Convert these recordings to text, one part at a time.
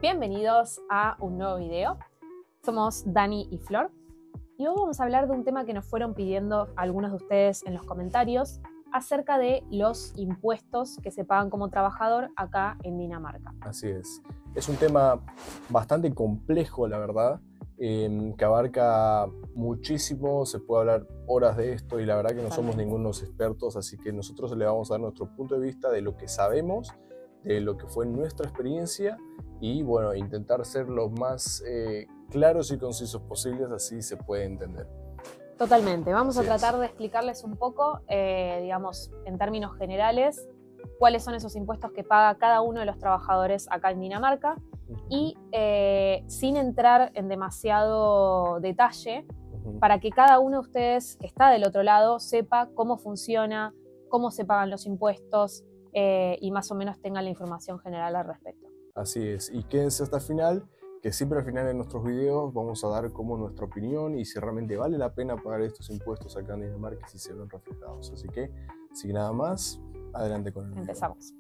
Bienvenidos a un nuevo video. Somos Dani y Flor y hoy vamos a hablar de un tema que nos fueron pidiendo algunos de ustedes en los comentarios acerca de los impuestos que se pagan como trabajador acá en Dinamarca. Así es. Es un tema bastante complejo, la verdad, que abarca muchísimo, se puede hablar horas de esto y la verdad que no somos ningunos expertos, así que nosotros le vamos a dar nuestro punto de vista de lo que sabemos, de lo que fue nuestra experiencia y bueno, intentar ser lo más claros y concisos posibles, así se puede entender. Totalmente. Vamos a tratar de explicarles un poco, digamos, en términos generales, cuáles son esos impuestos que paga cada uno de los trabajadores acá en Dinamarca y sin entrar en demasiado detalle, para que cada uno de ustedes que está del otro lado sepa cómo funciona, cómo se pagan los impuestos y más o menos tengan la información general al respecto. Así es, y quédense hasta el final, que siempre al final de nuestros videos vamos a dar como nuestra opinión y si realmente vale la pena pagar estos impuestos acá en Dinamarca y si se ven reflejados. Así que, sin nada más, adelante con el video. Empezamos.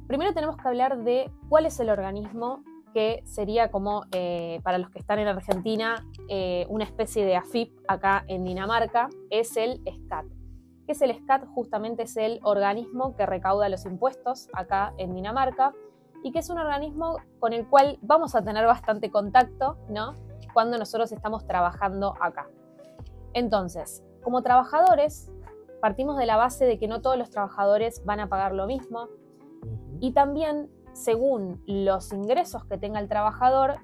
Primero tenemos que hablar de cuál es el organismo que sería como, para los que están en Argentina, una especie de AFIP acá en Dinamarca, es el SCAT. ¿Qué es el SCAT? Justamente es el organismo que recauda los impuestos acá en Dinamarca y que es un organismo con el cual vamos a tener bastante contacto, ¿no?, cuando nosotros estamos trabajando acá. Entonces, como trabajadores, partimos de la base de que no todos los trabajadores van a pagar lo mismo y también, según los ingresos que tenga el trabajador,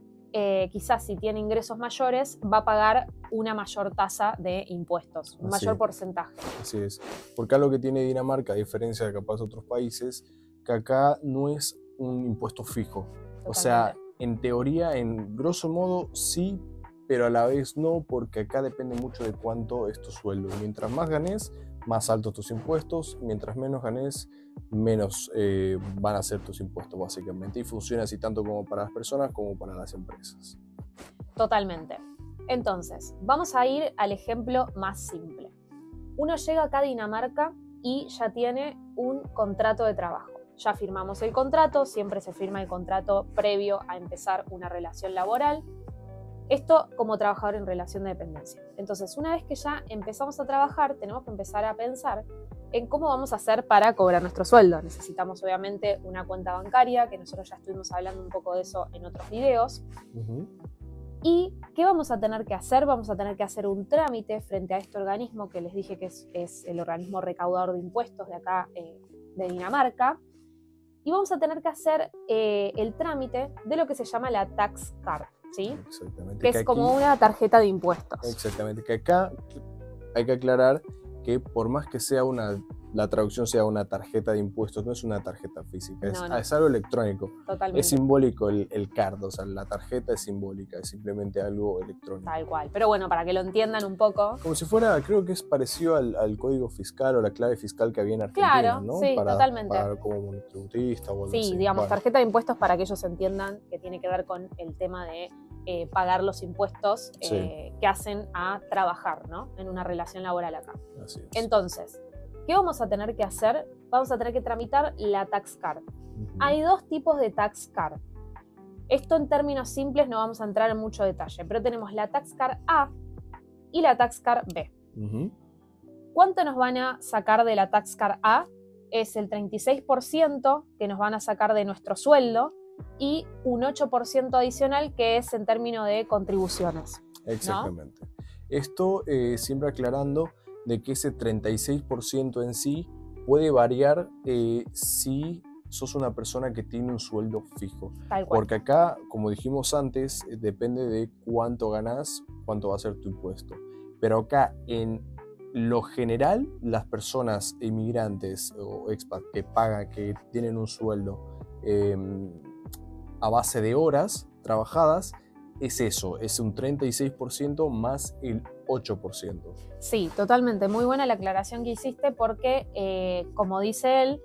quizás si tiene ingresos mayores, va a pagar una mayor tasa de impuestos, un mayor porcentaje. Así es, porque algo que tiene Dinamarca, a diferencia de capaz de otros países, que acá no es un impuesto fijo. Totalmente. O sea, en teoría, en grosso modo, sí, pero a la vez no, porque acá depende mucho de cuánto es tu sueldo. Mientras más ganes, más altos tus impuestos, mientras menos ganes, menos van a ser tus impuestos, básicamente. Y funciona así tanto como para las personas como para las empresas. Totalmente. Entonces, vamos a ir al ejemplo más simple. Uno llega acá a Dinamarca y ya tiene un contrato de trabajo. Ya firmamos el contrato, siempre se firma el contrato previo a empezar una relación laboral. Esto como trabajador en relación de dependencia. Entonces, una vez que ya empezamos a trabajar, tenemos que empezar a pensar en cómo vamos a hacer para cobrar nuestro sueldo. Necesitamos obviamente una cuenta bancaria, que nosotros ya estuvimos hablando un poco de eso en otros videos. ¿Y qué vamos a tener que hacer? Vamos a tener que hacer un trámite frente a este organismo que les dije que es el organismo recaudador de impuestos de acá de Dinamarca. Y vamos a tener que hacer el trámite de lo que se llama la tax card, ¿sí? Exactamente. Que es como una tarjeta de impuestos. Exactamente, que acá hay que aclarar que por más que sea la traducción sea una tarjeta de impuestos, no es una tarjeta física, es algo electrónico. Totalmente. Es simbólico el card, o sea, la tarjeta es simbólica, es simplemente algo electrónico. Tal cual, pero bueno, para que lo entiendan un poco. Como si fuera, creo que es parecido al código fiscal o la clave fiscal que había en Argentina, claro, ¿no? Sí, totalmente. Para como monotributista o algo así. Sí, digamos, tarjeta de impuestos para que ellos entiendan que tiene que ver con el tema de pagar los impuestos que hacen a trabajar, ¿no?, en una relación laboral acá. Así es. Entonces, ¿qué vamos a tener que hacer? Vamos a tener que tramitar la tax card. Hay dos tipos de tax card. Esto en términos simples no vamos a entrar en mucho detalle, pero tenemos la tax card A y la tax card B. ¿Cuánto nos van a sacar de la tax card A? Es el 36% que nos van a sacar de nuestro sueldo y un 8% adicional que es en términos de contribuciones. Exactamente. ¿No? Esto siempre aclarando de que ese 36% en sí puede variar si sos una persona que tiene un sueldo fijo. Tal cual. Porque acá, como dijimos antes, depende de cuánto ganás, cuánto va a ser tu impuesto. Pero acá, en lo general, las personas inmigrantes o expat que tienen un sueldo a base de horas trabajadas, es eso, es un 36% más el 8%. Sí, totalmente. Muy buena la aclaración que hiciste porque, como dice él,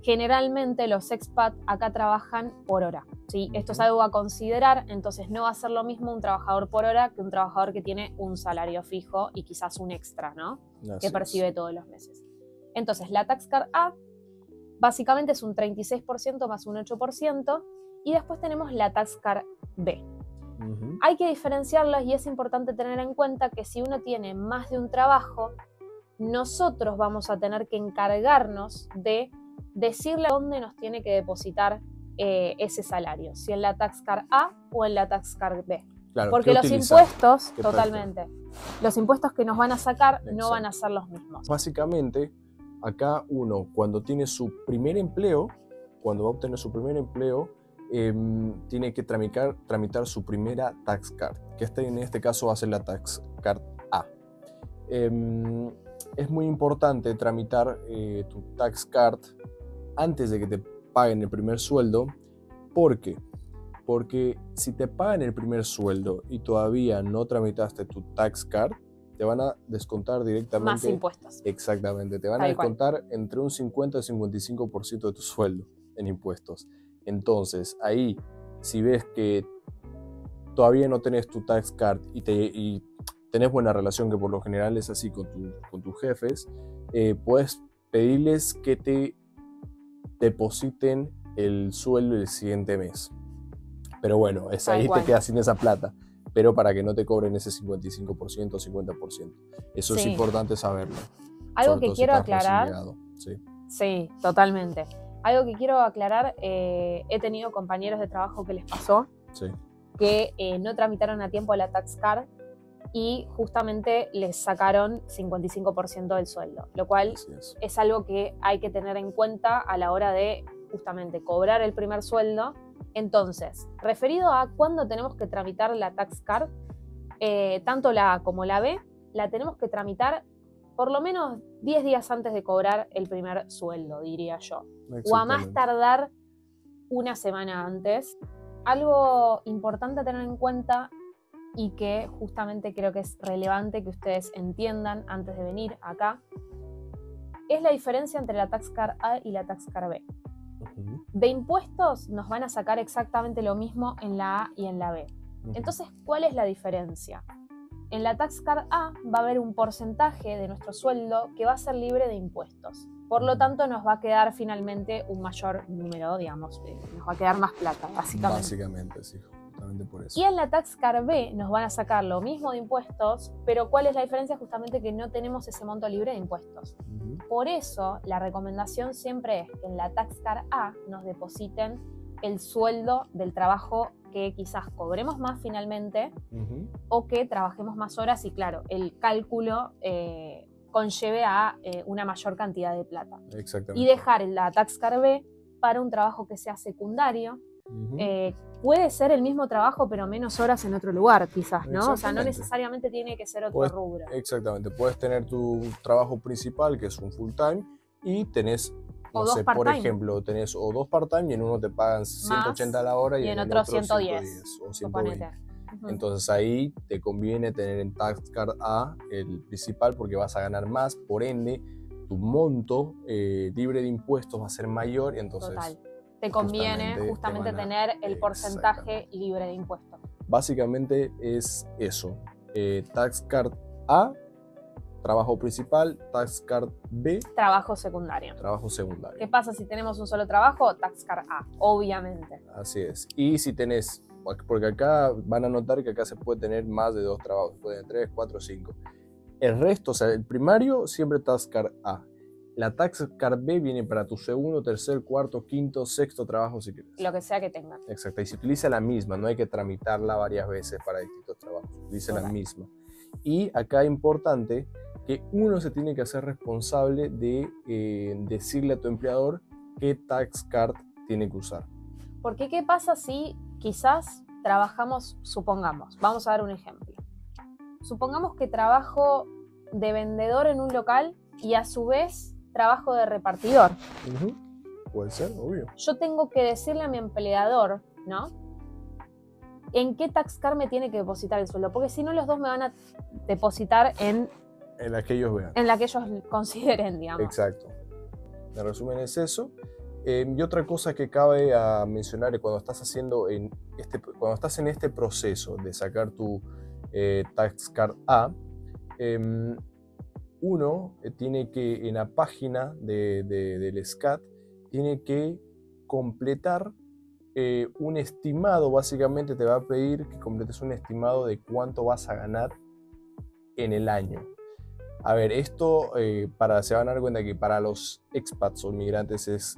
generalmente los expats acá trabajan por hora, ¿sí? Esto es algo a considerar, entonces no va a ser lo mismo un trabajador por hora que un trabajador que tiene un salario fijo y quizás un extra, ¿no?, que percibe todos los meses. Entonces, la tax card A Básicamente es un 36% más un 8%. Y después tenemos la Tax Card B. Hay que diferenciarlas y es importante tener en cuenta que si uno tiene más de un trabajo, nosotros vamos a tener que encargarnos de decirle a dónde nos tiene que depositar ese salario, si en la Tax Card A o en la Tax Card B. Claro, porque los impuestos, totalmente, los impuestos que nos van a sacar no van a ser los mismos. Básicamente, acá uno, cuando tiene su primer empleo, cuando va a obtener su primer empleo, tiene que tramitar su primera Tax Card, que en este caso va a ser la Tax Card A. Es muy importante tramitar tu Tax Card antes de que te paguen el primer sueldo. ¿Por qué? Porque si te pagan el primer sueldo y todavía no tramitaste tu Tax Card, te van a descontar directamente... Más impuestos. Exactamente, te van a descontar entre un 50 y 55% de tu sueldo en impuestos. Entonces, ahí, si ves que todavía no tenés tu Tax Card y tenés buena relación, que por lo general es así con tus jefes, puedes pedirles que te depositen el sueldo el siguiente mes. Pero bueno, ahí te quedas sin esa plata, pero para que no te cobren ese 55% o 50%. Eso es importante saberlo. Algo que quiero aclarar. Sí, totalmente. Algo que quiero aclarar, he tenido compañeros de trabajo que les pasó que no tramitaron a tiempo la Tax Card y justamente les sacaron 55% del sueldo, lo cual es algo que hay que tener en cuenta a la hora de justamente cobrar el primer sueldo. Entonces, referido a cuándo tenemos que tramitar la Tax Card, tanto la A como la B, la tenemos que tramitar por lo menos 10 días antes de cobrar el primer sueldo, diría yo. O a más tardar una semana antes. Algo importante a tener en cuenta y que justamente creo que es relevante que ustedes entiendan antes de venir acá, es la diferencia entre la Tax Card A y la Tax Card B. De impuestos nos van a sacar exactamente lo mismo en la A y en la B. Entonces, ¿cuál es la diferencia? En la Tax Card A va a haber un porcentaje de nuestro sueldo que va a ser libre de impuestos. Por lo tanto, nos va a quedar finalmente un mayor número, digamos, nos va a quedar más plata, básicamente. Básicamente, sí, justamente por eso. Y en la Tax Card B nos van a sacar lo mismo de impuestos, pero ¿cuál es la diferencia? Justamente que no tenemos ese monto libre de impuestos. Por eso, la recomendación siempre es que en la Tax Card A nos depositen el sueldo del trabajo que quizás cobremos más finalmente o que trabajemos más horas y claro, el cálculo conlleve a una mayor cantidad de plata. Exactamente. Y dejar la Tax Card B para un trabajo que sea secundario. Puede ser el mismo trabajo pero menos horas en otro lugar quizás, ¿no? O sea, no necesariamente tiene que ser otro rubro. Exactamente, puedes tener tu trabajo principal que es un full time y tenés, no sé, por ejemplo, tenés o dos part-time y en uno te pagan 180 a la hora y en el otro 110 o 120. Entonces ahí te conviene tener en Tax Card A el principal porque vas a ganar más, por ende tu monto libre de impuestos va a ser mayor y entonces... Total. Te conviene justamente tener el porcentaje libre de impuestos. Básicamente es eso. Tax Card A, trabajo principal. Tax Card B, trabajo secundario. Trabajo secundario. ¿Qué pasa si tenemos un solo trabajo? Tax Card A, obviamente. Así es. Y si tenés, porque acá van a notar que acá se puede tener más de dos trabajos. Se puede tener 3, 4, 5. El resto, o sea, el primario siempre Tax Card A. La Tax Card B viene para tu segundo, tercer, cuarto, quinto, sexto trabajo si quieres. Lo que sea que tengas. Exacto. Y se utiliza la misma, no hay que tramitarla varias veces para distintos trabajos. Se utiliza la misma. Y acá es importante que uno se tiene que hacer responsable de decirle a tu empleador qué Tax Card tiene que usar. Porque ¿qué pasa si quizás trabajamos, supongamos, vamos a dar un ejemplo. Supongamos que trabajo de vendedor en un local y a su vez trabajo de repartidor. Puede ser, obvio. Yo tengo que decirle a mi empleador, ¿no? ¿En qué Tax Card me tiene que depositar el sueldo? Porque si no, los dos me van a depositar en la que ellos vean. En la que ellos consideren, digamos. Exacto. En resumen es eso. Y otra cosa que cabe a mencionar es cuando estás cuando estás en este proceso de sacar tu Tax Card A, uno tiene que, en la página del SCAT, tiene que completar un estimado. Básicamente te va a pedir que completes un estimado de cuánto vas a ganar en el año. A ver, esto se van a dar cuenta que para los expats o inmigrantes es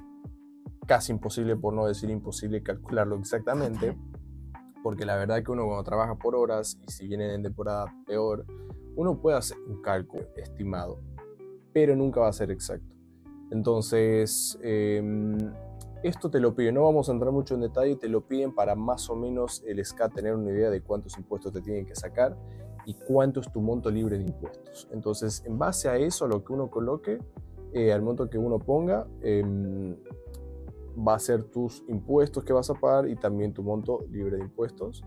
casi imposible, por no decir imposible, calcularlo exactamente, porque la verdad que uno cuando trabaja por horas, y si vienen en temporada peor, uno puede hacer un cálculo estimado, pero nunca va a ser exacto. Entonces, esto te lo piden, no vamos a entrar mucho en detalle, te lo piden para más o menos el SCAT tener una idea de cuántos impuestos te tienen que sacar y cuánto es tu monto libre de impuestos. Entonces, en base a eso, a lo que uno coloque, al monto que uno ponga, va a ser tus impuestos que vas a pagar y también tu monto libre de impuestos.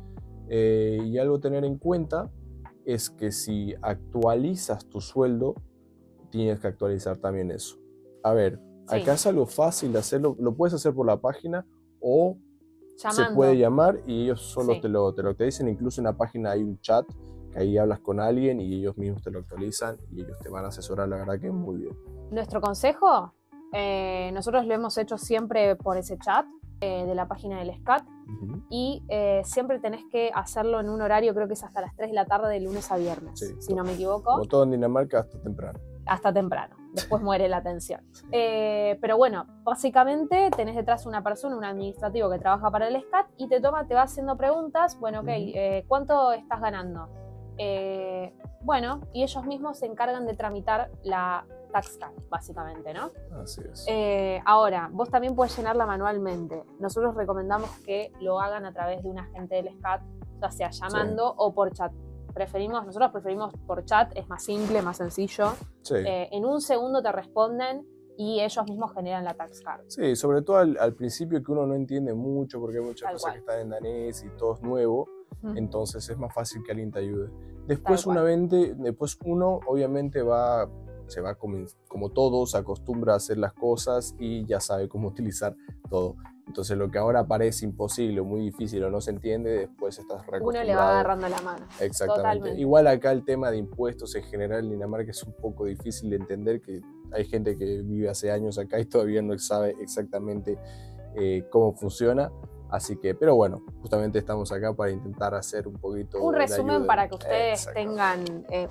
Y algo a tener en cuenta es que si actualizas tu sueldo, tienes que actualizar también eso. A ver, acá es algo fácil de hacerlo, lo puedes hacer por la página o se puede llamar y ellos solo te lo dicen. Incluso en la página hay un chat que ahí hablas con alguien y ellos mismos te lo actualizan y ellos te van a asesorar, la verdad que muy bien. Nuestro consejo, nosotros lo hemos hecho siempre por ese chat de la página del SCAT y siempre tenés que hacerlo en un horario, creo que es hasta las 3 de la tarde de lunes a viernes, si no me equivoco. Como todo en Dinamarca, hasta temprano. Hasta temprano, después muere la atención. Pero bueno, básicamente tenés detrás una persona, un administrativo que trabaja para el SCAT y te va haciendo preguntas. Bueno, ok, ¿cuánto estás ganando? Bueno, y ellos mismos se encargan de tramitar la tax card, básicamente, ¿no? Así es. Ahora, vos también puedes llenarla manualmente. Nosotros recomendamos que lo hagan a través de un agente del SCAT, ya sea llamando o por chat. Nosotros preferimos por chat, es más simple, más sencillo. En un segundo te responden y ellos mismos generan la tax card. Sí, sobre todo al principio, que uno no entiende mucho porque hay muchas cosas que están en danés y todo es nuevo, entonces es más fácil que alguien te ayude. Después uno obviamente se va como todo, se acostumbra a hacer las cosas y ya sabe cómo utilizar todo. Entonces lo que ahora parece imposible o muy difícil o no se entiende, después estás reacostumbrado. Uno le va agarrando la mano. Exactamente. Totalmente. Igual acá el tema de impuestos en general en Dinamarca es un poco difícil de entender, que hay gente que vive hace años acá y todavía no sabe exactamente cómo funciona. Así que, pero bueno, justamente estamos acá para intentar hacer un poquito un de resumen ayuda. para que ustedes tengan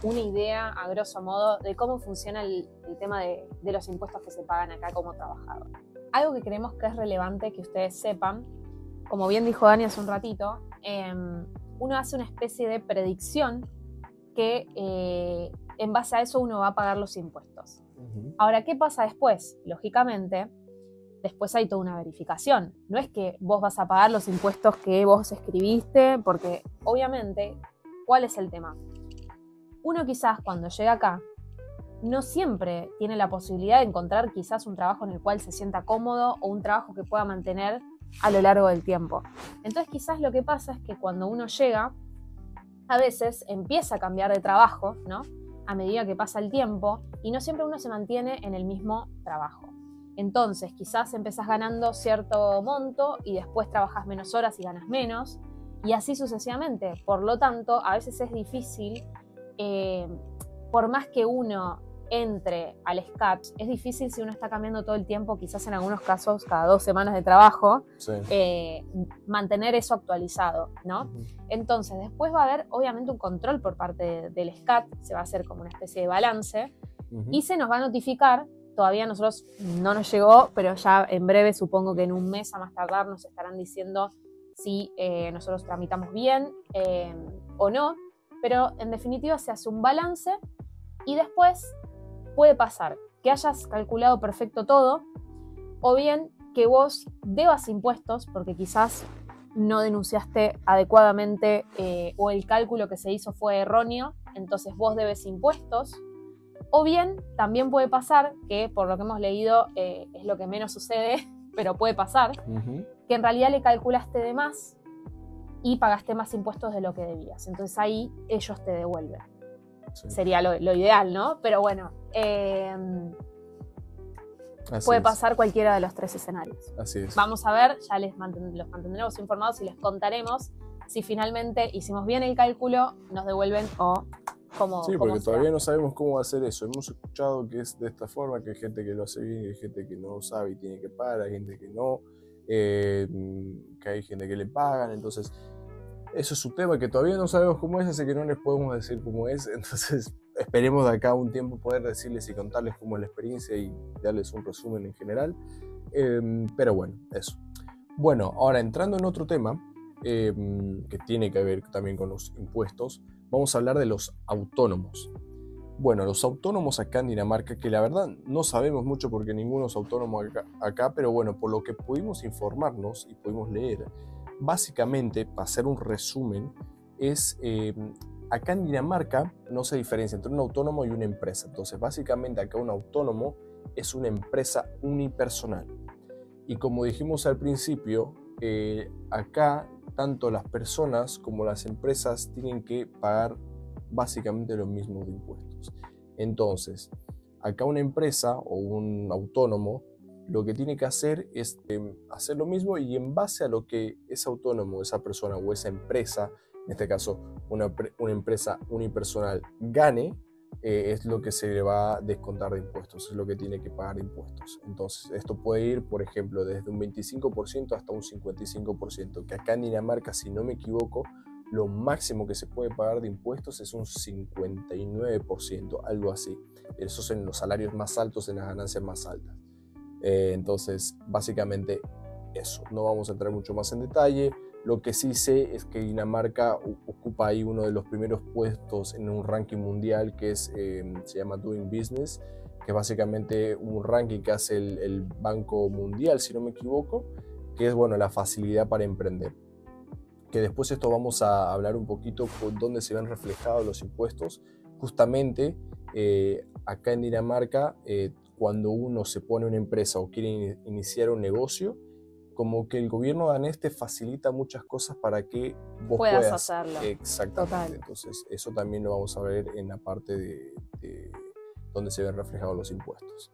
una idea, a grosso modo, de cómo funciona el tema de los impuestos que se pagan acá como trabajador. Algo que creemos que es relevante que ustedes sepan, como bien dijo Dani hace un ratito, uno hace una especie de predicción que en base a eso uno va a pagar los impuestos. Ahora, ¿qué pasa después? Lógicamente, después hay toda una verificación. No es que vos vas a pagar los impuestos que vos escribiste, porque obviamente, ¿cuál es el tema? Uno quizás cuando llega acá, no siempre tiene la posibilidad de encontrar quizás un trabajo en el cual se sienta cómodo o un trabajo que pueda mantener a lo largo del tiempo. Entonces quizás lo que pasa es que cuando uno llega, a veces empieza a cambiar de trabajo, ¿no? A medida que pasa el tiempo, y no siempre uno se mantiene en el mismo trabajo. Entonces quizás empezás ganando cierto monto y después trabajas menos horas y ganas menos, y así sucesivamente. Por lo tanto, a veces es difícil, por más que uno entre al SCAT, es difícil si uno está cambiando todo el tiempo, quizás en algunos casos cada 2 semanas de trabajo, mantener eso actualizado, ¿no? Entonces después va a haber obviamente un control por parte del SCAT, se va a hacer como una especie de balance y se nos va a notificar. Todavía a nosotros no nos llegó, pero ya en breve, supongo que en un mes a más tardar, nos estarán diciendo si nosotros tramitamos bien o no, pero en definitiva se hace un balance y después puede pasar que hayas calculado perfecto todo o bien que vos debas impuestos porque quizás no denunciaste adecuadamente o el cálculo que se hizo fue erróneo, entonces vos debes impuestos. O bien, también puede pasar, que por lo que hemos leído es lo que menos sucede, pero puede pasar, que en realidad le calculaste de más y pagaste más impuestos de lo que debías. Entonces ahí ellos te devuelven. Sería lo ideal, ¿no? Pero bueno, puede pasar cualquiera de los 3 escenarios. Así es. Vamos a ver, ya los mantendremos informados y les contaremos si finalmente hicimos bien el cálculo, nos devuelven o cómo Sí, cómo porque se todavía hace. no sabemos cómo hacer eso. Hemos escuchado que es de esta forma, que hay gente que lo hace bien, hay gente que no sabe y tiene que pagar, hay gente que no, que hay gente que le pagan. Entonces, eso es un tema que todavía no sabemos cómo es, así que no les podemos decir cómo es. Entonces, esperemos de acá a un tiempo poder decirles y contarles cómo es la experiencia y darles un resumen en general. Pero bueno, eso. Bueno, ahora entrando en otro tema que tiene que ver también con los impuestos, vamos a hablar de los autónomos. Bueno, los autónomos acá en Dinamarca, que la verdad no sabemos mucho porque ninguno es autónomo acá, pero bueno, por lo que pudimos informarnos y pudimos leer, básicamente, para hacer un resumen, es acá en Dinamarca no se diferencia entre un autónomo y una empresa. Entonces, básicamente acá un autónomo es una empresa unipersonal. Y como dijimos al principio, acá tanto las personas como las empresas tienen que pagar básicamente los mismos impuestos. Entonces, acá una empresa o un autónomo lo que tiene que hacer es hacer lo mismo y en base a lo que ese autónomo, esa persona o esa empresa, en este caso una empresa unipersonal, gane, es lo que se le va a descontar de impuestos, es lo que tiene que pagar de impuestos. Entonces, esto puede ir, por ejemplo, desde un 25% hasta un 55%, que acá en Dinamarca, si no me equivoco, lo máximo que se puede pagar de impuestos es un 59%, algo así. Eso es en los salarios más altos, en las ganancias más altas. Entonces, básicamente eso. No vamos a entrar mucho más en detalle. Lo que sí sé es que Dinamarca ocupa ahí uno de los primeros puestos en un ranking mundial que es, se llama Doing Business, que es básicamente un ranking que hace el Banco Mundial, si no me equivoco, que es, bueno, la facilidad para emprender. Que después esto vamos a hablar un poquito con dónde se ven reflejados los impuestos. Justamente acá en Dinamarca, cuando uno se pone una empresa o quiere iniciar un negocio, como que el gobierno danés te facilita muchas cosas para que vos Puedas puedas. hacerlo. Exactamente. Total. Entonces, eso también lo vamos a ver en la parte de donde se ven reflejados los impuestos.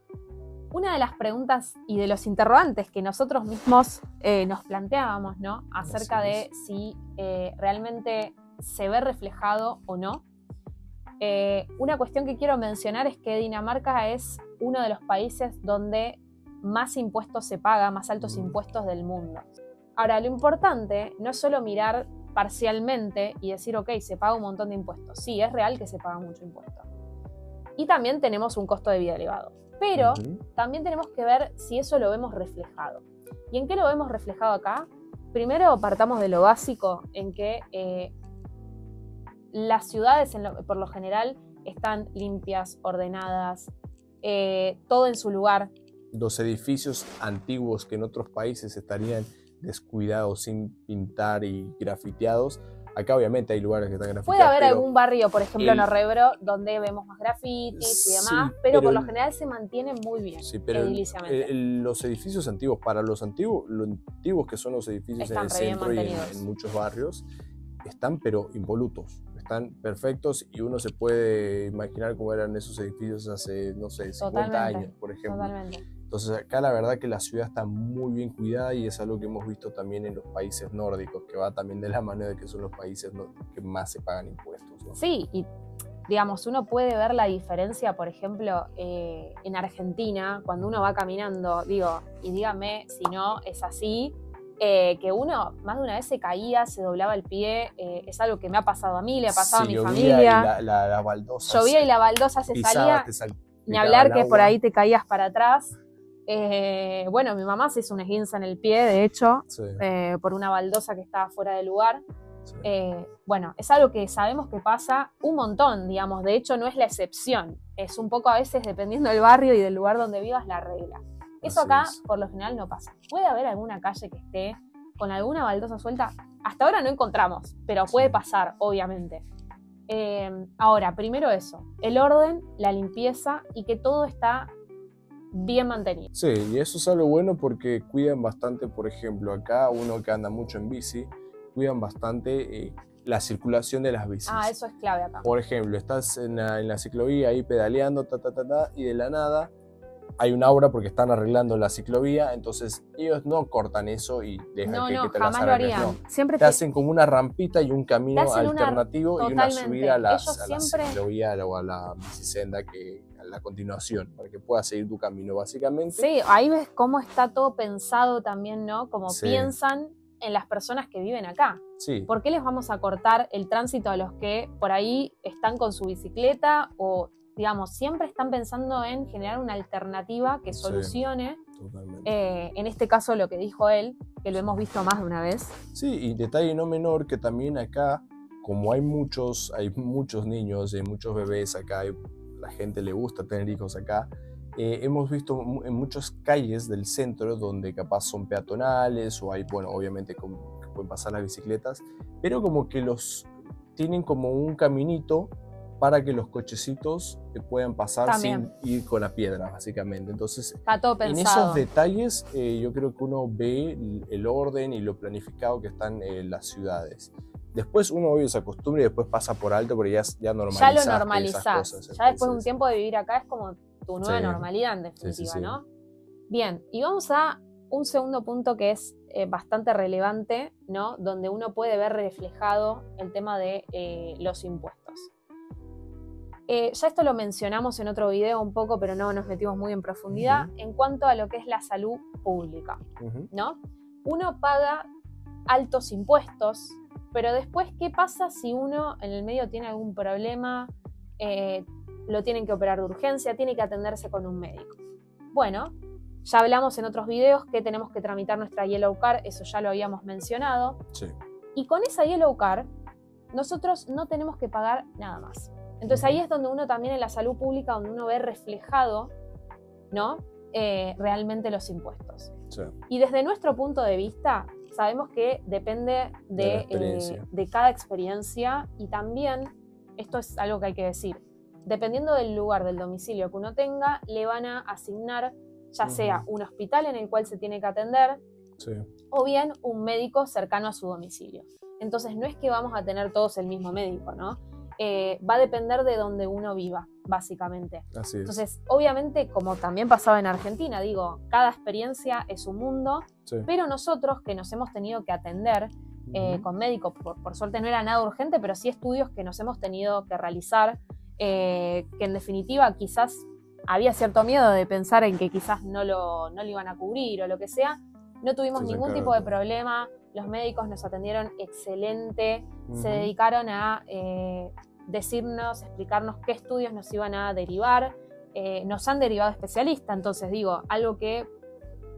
Una de las preguntas y de los interrogantes que nosotros mismos nos planteábamos, ¿no? Acerca de si realmente se ve reflejado o no. Una cuestión que quiero mencionar es que Dinamarca es uno de los países donde más impuestos se paga, más altos impuestos del mundo. Ahora, lo importante no es solo mirar parcialmente y decir, ok, se paga un montón de impuestos. Sí, es real que se paga mucho impuesto. Y también tenemos un costo de vida elevado. Pero también tenemos que ver si eso lo vemos reflejado. ¿Y en qué lo vemos reflejado acá? Primero partamos de lo básico, en que las ciudades por lo general están limpias, ordenadas, todo en su lugar. Los edificios antiguos que en otros países estarían descuidados, sin pintar y grafiteados, acá obviamente hay lugares que están grafiteados. Puede haber algún barrio, por ejemplo en Orrebro, donde vemos más grafitis y demás, sí, pero por lo general se mantienen muy bien, sí, pero ediliciamente. Los edificios antiguos, para los antiguos que son los edificios Están en el centro y en muchos barrios, están pero impolutos, están perfectos y uno se puede imaginar cómo eran esos edificios hace, no sé, 50 años, por ejemplo. Totalmente. Entonces acá la verdad que la ciudad está muy bien cuidada y es algo que hemos visto también en los países nórdicos, que va también de la mano de que son los países que más se pagan impuestos, ¿no? Sí, y digamos, uno puede ver la diferencia, por ejemplo, en Argentina, cuando uno va caminando, digo, y dígame si no es así, que uno más de una vez se caía, se doblaba el pie, es algo que me ha pasado a mí, le ha pasado a mi familia. Y la baldosa llovía y la baldosa se salía, ni hablar que por ahí te caías para atrás. Bueno, mi mamá se hizo un esguince en el pie, de hecho, sí. Por una baldosa que estaba fuera de lugar. Sí. Bueno, es algo que sabemos que pasa un montón, digamos, de hecho no es la excepción, es un poco a veces dependiendo del barrio y del lugar donde vivas la regla. Eso acá por lo general no pasa. Puede haber alguna calle que esté con alguna baldosa suelta, hasta ahora no encontramos, pero puede pasar, obviamente. Ahora, primero eso, el orden, la limpieza y que todo está bien mantenido. Sí, y eso es algo bueno porque cuidan bastante, por ejemplo, acá uno que anda mucho en bici, cuidan bastante la circulación de las bicis. Ah, eso es clave acá. Por ejemplo, estás en la ciclovía ahí pedaleando, y de la nada hay una obra porque están arreglando la ciclovía, entonces ellos no cortan eso y dejan No, que no, te las jamás lo arregles, harían. no. Siempre Te hacen como una rampita y un camino hacen alternativo y una totalmente. subida a la Ellos siempre ciclovía o a la bicisenda a la continuación, para que puedas seguir tu camino, básicamente. Sí, ahí ves cómo está todo pensado también, ¿no? Como Sí. piensan en las personas que viven acá. Sí. ¿Por qué les vamos a cortar el tránsito a los que por ahí están con su bicicleta? O, digamos, siempre están pensando en generar una alternativa que solucione. Totalmente. En este caso lo que dijo él, que lo hemos visto más de una vez. Sí, y detalle no menor que también acá, como hay muchos niños, hay muchos bebés acá, la gente le gusta tener hijos acá, hemos visto en muchas calles del centro donde capaz son peatonales o hay, bueno, obviamente que pueden pasar las bicicletas, pero como que tienen como un caminito para que los cochecitos puedan pasar también sin ir con la piedra, básicamente. Entonces, está todo en pensado. esos detalles yo creo que uno ve el orden y lo planificado que están las ciudades. Después uno obvio se acostumbra y después pasa por alto, pero ya normalizaste ya lo normalizás. esas cosas. Ya después de un tiempo de vivir acá es como tu nueva normalidad, en definitiva, sí. ¿no? Bien, y vamos a un segundo punto que es bastante relevante, ¿no? Donde uno puede ver reflejado el tema de los impuestos. Ya esto lo mencionamos en otro video un poco, pero no nos metimos muy en profundidad, en cuanto a lo que es la salud pública, ¿no? Uno paga altos impuestos, pero después, ¿qué pasa si uno en el medio tiene algún problema, lo tienen que operar de urgencia, tiene que atenderse con un médico? Bueno, ya hablamos en otros videos que tenemos que tramitar nuestra Yellow Card, eso ya lo habíamos mencionado. Sí. Y con esa Yellow Card, nosotros no tenemos que pagar nada más. Entonces ahí es donde uno también en la salud pública, donde uno ve reflejado, ¿no? Realmente los impuestos. Sí. Y desde nuestro punto de vista, sabemos que depende de cada experiencia y también, esto es algo que hay que decir, dependiendo del lugar, del domicilio que uno tenga, le van a asignar ya sea un hospital en el cual se tiene que atender, o bien un médico cercano a su domicilio. Entonces no es que vamos a tener todos el mismo médico, ¿no? Va a depender de donde uno viva, básicamente. Así es. Entonces, obviamente, como también pasaba en Argentina, digo, cada experiencia es un mundo, pero nosotros que nos hemos tenido que atender con médicos, por suerte no era nada urgente, pero sí estudios que nos hemos tenido que realizar, que en definitiva quizás había cierto miedo de pensar en que quizás no lo iban a cubrir o lo que sea. No tuvimos ningún tipo de problema, los médicos nos atendieron excelente, se dedicaron a decirnos, explicarnos qué estudios nos iban a derivar, nos han derivado especialistas, entonces digo, algo que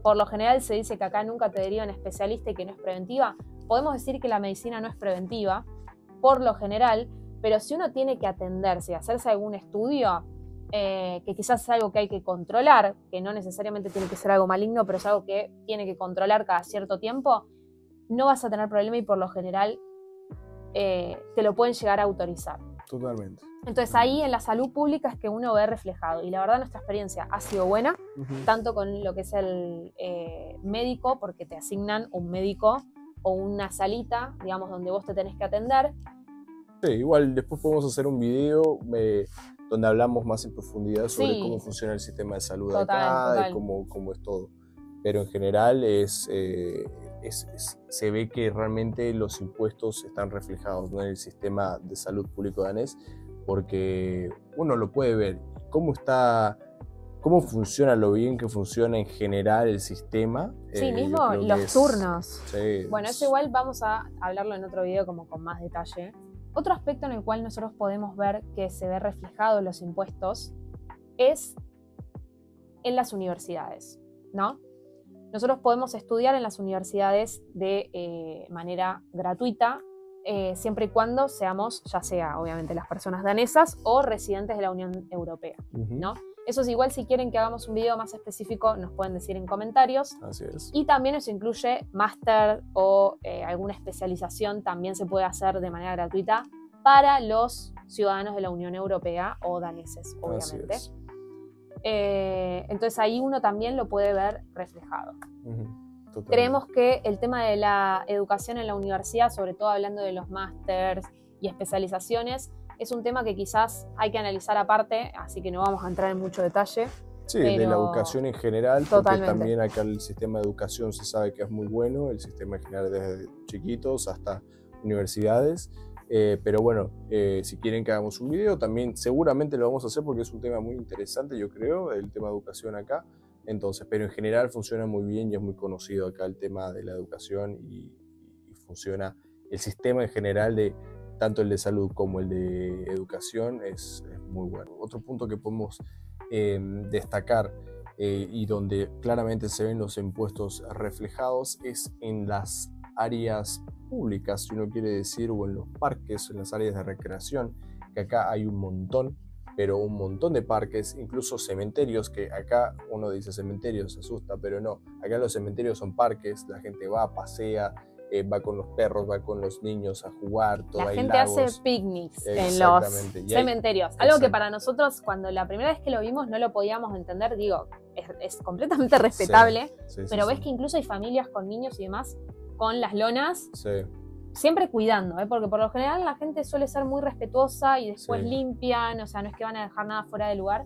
por lo general se dice que acá nunca te derivan especialista y que no es preventiva, podemos decir que la medicina no es preventiva, por lo general, pero si uno tiene que atenderse y hacerse algún estudio, que quizás es algo que hay que controlar, que no necesariamente tiene que ser algo maligno, pero es algo que tiene que controlar cada cierto tiempo, no vas a tener problema y por lo general te lo pueden llegar a autorizar. Totalmente. Entonces ahí en la salud pública es que uno ve reflejado y la verdad nuestra experiencia ha sido buena, tanto con lo que es el médico, porque te asignan un médico o una salita, digamos, donde vos te tenés que atender. Sí, igual después podemos hacer un video donde hablamos más en profundidad sobre cómo funciona el sistema de salud acá, y cómo es todo. Pero en general se ve que realmente los impuestos están reflejados, ¿no?, en el sistema de salud público danés, porque uno lo puede ver cómo funciona, lo bien que funciona en general el sistema. Sí, mismo los turnos. Sí, bueno, eso igual vamos a hablarlo en otro video como con más detalle. Otro aspecto en el cual nosotros podemos ver que se ve reflejado los impuestos es en las universidades, ¿no? Nosotros podemos estudiar en las universidades de manera gratuita, siempre y cuando seamos, ya sea obviamente las personas danesas o residentes de la Unión Europea, ¿no? Eso es igual, si quieren que hagamos un video más específico, nos pueden decir en comentarios. Así es. Y también eso incluye máster o alguna especialización, también se puede hacer de manera gratuita para los ciudadanos de la Unión Europea o daneses, obviamente. Así es. Entonces ahí uno también lo puede ver reflejado. Totalmente. Creemos que el tema de la educación en la universidad, sobre todo hablando de los másters y especializaciones, es un tema que quizás hay que analizar aparte, así que no vamos a entrar en mucho detalle. Sí, de la educación en general, porque Totalmente. también acá el sistema de educación se sabe que es muy bueno, el sistema en general desde chiquitos hasta universidades. Pero bueno, si quieren que hagamos un video, también seguramente lo vamos a hacer porque es un tema muy interesante, yo creo, el tema de educación acá. Entonces, pero en general funciona muy bien y es muy conocido acá el tema de la educación y funciona el sistema en general de tanto el de salud como el de educación es muy bueno. Otro punto que podemos destacar y donde claramente se ven los impuestos reflejados es en las áreas públicas, si uno quiere decir, o en los parques, en las áreas de recreación, que acá hay un montón, pero un montón de parques, incluso cementerios, que acá uno dice cementerios, se asusta, pero no, acá los cementerios son parques, la gente va, pasea, va con los perros, va con los niños a jugar, todo. La hay gente lagos. hace picnics en los cementerios. Algo que para nosotros, cuando la primera vez que lo vimos, no lo podíamos entender. Digo, es completamente respetable, pero ves que incluso hay familias con niños y demás con las lonas, siempre cuidando, porque por lo general la gente suele ser muy respetuosa y después limpian, o sea, no es que van a dejar nada fuera de lugar,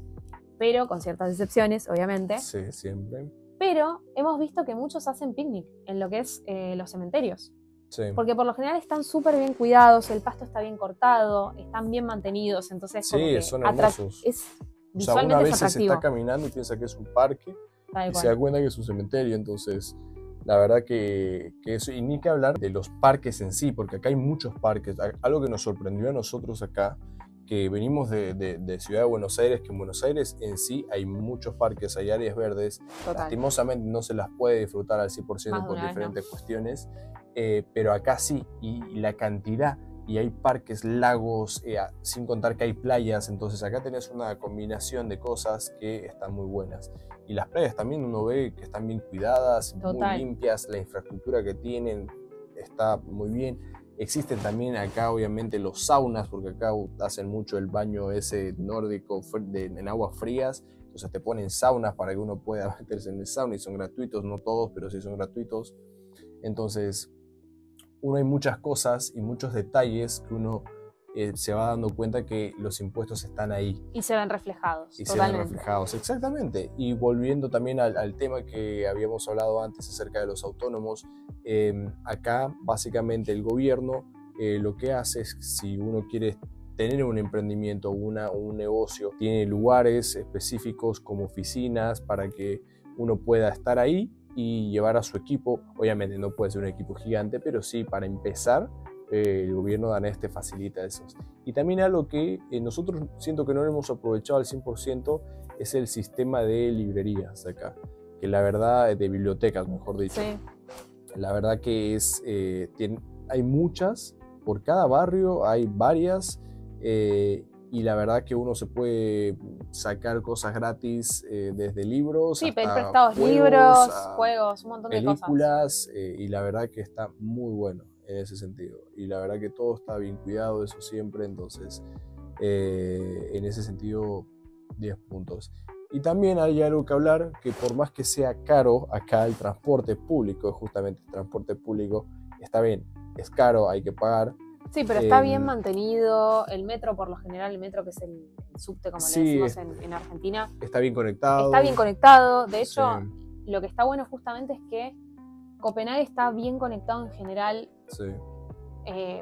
pero con ciertas excepciones, obviamente. Sí, siempre. Pero hemos visto que muchos hacen picnic en lo que es los cementerios. Sí. Porque por lo general están súper bien cuidados, el pasto está bien cortado, están bien mantenidos, entonces como que son hermosos. Es o sea, una vez se atractivo. está caminando y piensa que es un parque y se da cuenta que es un cementerio, entonces la verdad que eso, y ni que hablar de los parques en sí, porque acá hay muchos parques. Algo que nos sorprendió a nosotros acá, que venimos de Ciudad de Buenos Aires, que en Buenos Aires en sí hay muchos parques, hay áreas verdes. Total. Lastimosamente no se las puede disfrutar al 100% por diferentes cuestiones, pero acá sí, y la cantidad, y hay parques, lagos, sin contar que hay playas, entonces acá tenés una combinación de cosas que están muy buenas. Y las playas también uno ve que están bien cuidadas, muy limpias, la infraestructura que tienen está muy bien. Existen también acá obviamente los saunas, porque acá hacen mucho el baño ese nórdico en aguas frías, entonces te ponen saunas para que uno pueda meterse en el sauna y son gratuitos, no todos, pero sí son gratuitos. Entonces uno hay muchas cosas y muchos detalles que uno se va dando cuenta que los impuestos están ahí. Y se ven reflejados. Y totalmente. Se ven reflejados, exactamente. Y volviendo también al tema que habíamos hablado antes acerca de los autónomos, acá básicamente el gobierno lo que hace es, si uno quiere tener un emprendimiento o un negocio, tiene lugares específicos como oficinas para que uno pueda estar ahí y llevar a su equipo. Obviamente no puede ser un equipo gigante, pero sí para empezar el gobierno danés te facilita esos. Y también algo que nosotros siento que no lo hemos aprovechado al 100% es el sistema de librerías acá, que la verdad, de bibliotecas mejor dicho, la verdad que es, hay muchas, por cada barrio hay varias, y la verdad que uno se puede sacar cosas gratis desde libros, pedir prestados libros, juegos, un montón de cosas. Películas, y la verdad que está muy bueno en ese sentido. Y la verdad que todo está bien cuidado, eso siempre, entonces en ese sentido 10 puntos. Y también hay algo que hablar, que por más que sea caro acá el transporte público, justamente el transporte público está bien, es caro, hay que pagar. Sí, pero está bien mantenido. El metro, por lo general, el metro que es el subte, como le decimos en Argentina, está bien conectado. Está bien conectado. De hecho, lo que está bueno justamente es que Copenhague está bien conectado en general.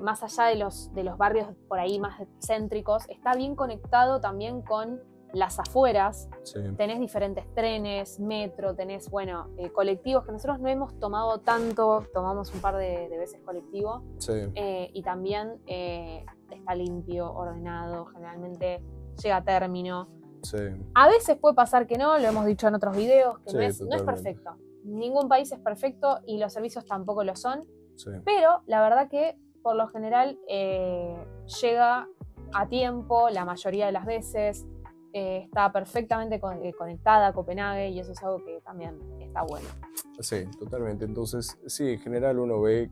Más allá de los barrios por ahí más céntricos, está bien conectado también con las afueras. Tenés diferentes trenes, metro, tenés, colectivos que nosotros no hemos tomado tanto, tomamos un par de veces colectivo, y también está limpio, ordenado, generalmente llega a término. A veces puede pasar que no, lo hemos dicho en otros videos, que no es perfecto. Ningún país es perfecto y los servicios tampoco lo son, pero la verdad que por lo general llega a tiempo la mayoría de las veces. Está perfectamente conectada a Copenhague y eso es algo que también está bueno. Sí, totalmente. Entonces, sí, en general uno ve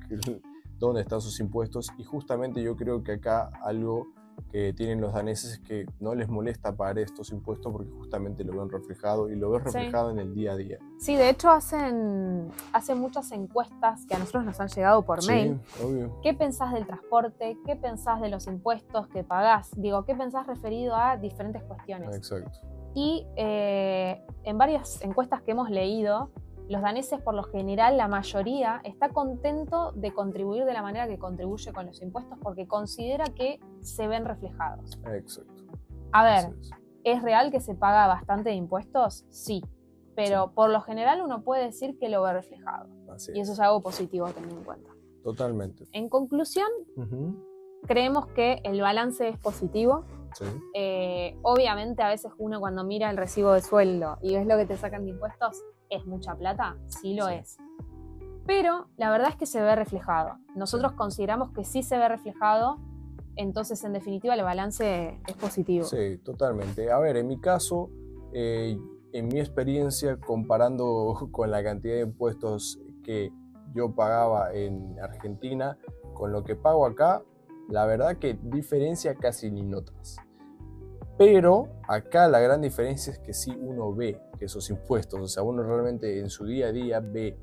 dónde están sus impuestos y justamente yo creo que acá algo que tienen los daneses es que no les molesta pagar estos impuestos porque justamente lo ven reflejado y lo ven reflejado en el día a día. Sí, de hecho hacen muchas encuestas que a nosotros nos han llegado por mail. Obvio. ¿Qué pensás del transporte? ¿Qué pensás de los impuestos que pagás? Digo, ¿qué pensás referido a diferentes cuestiones? Exacto. Y en varias encuestas que hemos leído, los daneses, por lo general, la mayoría está contento de contribuir de la manera que contribuye con los impuestos porque considera que se ven reflejados. Exacto. A ver, ¿es real que se paga bastante de impuestos? Sí, pero Sí. por lo general uno puede decir que lo ve reflejado. Así Y eso es. es algo positivo a tener en cuenta. Totalmente. En conclusión, Ujú. creemos que el balance es positivo. Sí. Obviamente a veces uno cuando mira el recibo de sueldo y ves lo que te sacan de impuestos, ¿es mucha plata? Sí lo Sí. es. Pero la verdad es que se ve reflejado. Nosotros Sí. consideramos que sí se ve reflejado, entonces en definitiva el balance es positivo. Sí, totalmente. A ver, en mi caso, en mi experiencia, comparando con la cantidad de impuestos que yo pagaba en Argentina con lo que pago acá, la verdad que diferencia casi ni notas. Pero acá la gran diferencia es que sí uno ve que esos impuestos, o sea, uno realmente en su día a día ve.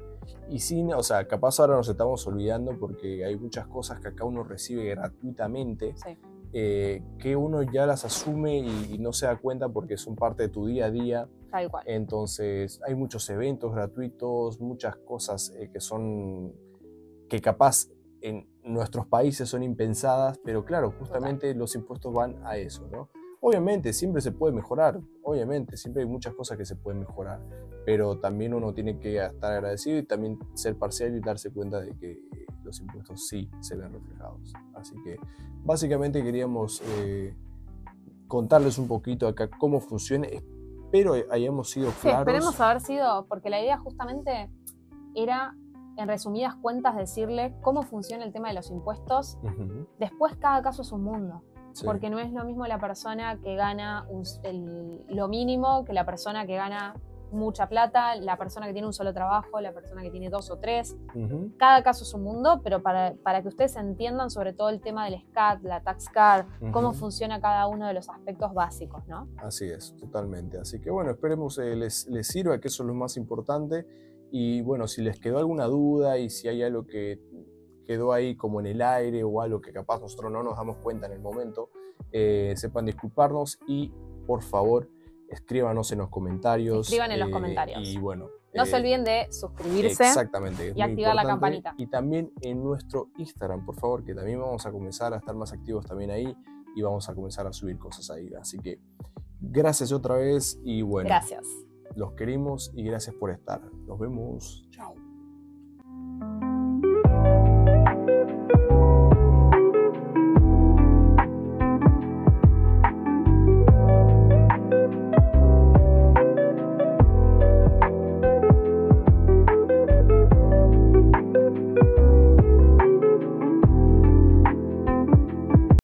Y sin, o sea, capaz ahora nos estamos olvidando porque hay muchas cosas que acá uno recibe gratuitamente, Sí. que uno ya las asume y no se da cuenta porque son parte de tu día a día. Tal cual. Entonces hay muchos eventos gratuitos, muchas cosas que capaz en nuestros países son impensadas, pero claro, justamente los impuestos van a eso, ¿no? Obviamente siempre se puede mejorar, obviamente siempre hay muchas cosas que se pueden mejorar, pero también uno tiene que estar agradecido y también ser parcial y darse cuenta de que los impuestos sí se ven reflejados. Así que básicamente queríamos contarles un poquito acá cómo funciona. Espero hayamos sido Sí, claros. esperemos haber sido, porque la idea justamente era, en resumidas cuentas, decirle cómo funciona el tema de los impuestos. Ujú. Después cada caso es un mundo. Sí. Porque no es lo mismo la persona que gana lo mínimo que la persona que gana mucha plata, la persona que tiene un solo trabajo, la persona que tiene 2 o 3. Ujú. Cada caso es un mundo, pero para que ustedes entiendan sobre todo el tema del SCAT, la tax card, cómo Ujú. funciona cada uno de los aspectos básicos, ¿no? Así es, totalmente. Así que bueno, esperemos les sirva, que eso es lo más importante. Y bueno, si les quedó alguna duda y si hay algo que quedó ahí como en el aire o algo que capaz nosotros no nos damos cuenta en el momento, sepan disculparnos y por favor escríbanos en los comentarios. Escriban en los comentarios. Y bueno, No se olviden de suscribirse exactamente, es y muy activar la importante. campanita. Y también en nuestro Instagram, por favor, que también vamos a comenzar a estar más activos también ahí y vamos a comenzar a subir cosas ahí. Así que gracias otra vez y bueno, Gracias. los queremos y gracias por estar. Nos vemos. Chao.